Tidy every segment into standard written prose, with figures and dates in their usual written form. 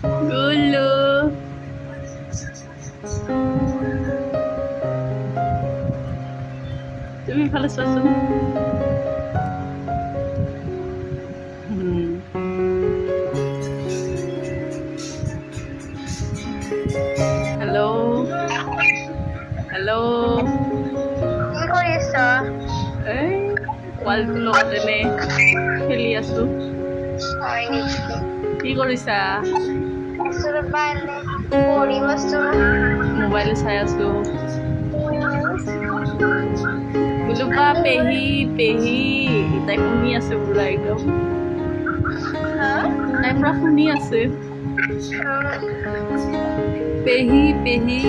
গুল্লু তুমি ভালো চোৱাচোন হেল্ল' হেল্ল' কি কৰি আছ? এই পোৱালিটোৰ লগত এনে খেলি আছো হয় নেকি? কি কৰিছা আছো ৰ'বা এনে পঢ়িম আছো। মোবাইল চাই আছো বোলো বা পেহী পেহী তাই শুনি আছে পুৰা একদম হা? তাই পুৰা শুনি আছে পেহী পেহী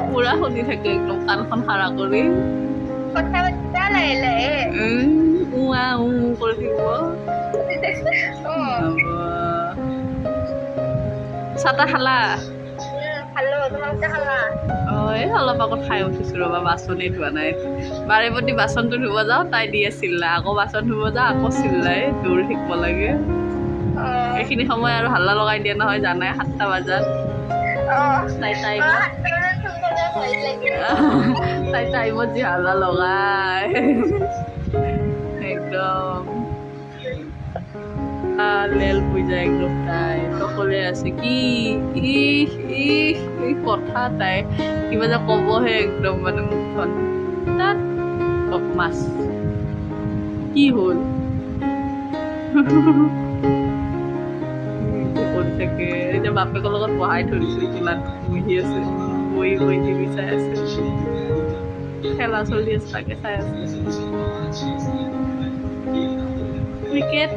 পুৰা শুনি থাকে একদম কাণখন খাৰা কৰি কথা পাতিবা লাহে লাহে। উৱা কৰি থাকিব চাহ তাহ খালা খালো, তোমালোকে খালা? এই অলপ আগত খাই উঠিছোঁ ৰ'বা বাচনেই ধোৱা নাই বাৰে প্ৰতি বাচনটো ধুব যাওঁ তাই দিয়ে চিল্লা আকৌ বাচন ধুব যাওঁ আকৌ চিল্লাই দৌৰি থাকিব লাগে এইখিনি সময় আৰু হাল্লা লগাই দিয়ে নহয় জানাই 7টা বজাত তাই টাইমত যি হাল্লা লগাই একদম লেল হৈ যায় একদম তাই সকলোৱে আছে কি কথা তাই কিবা যে ক'বহে একদম মানে মুখখন তাত মাছ কি হ'ল কৰি থাকে এতিয়া বাপেকৰ লগত বহাই থৈছোঁ কিমান বহি আছে বহি বহি টিভি চাই আছে খেলা চলি আছে তাকে চাই আছে ক্ৰিকেট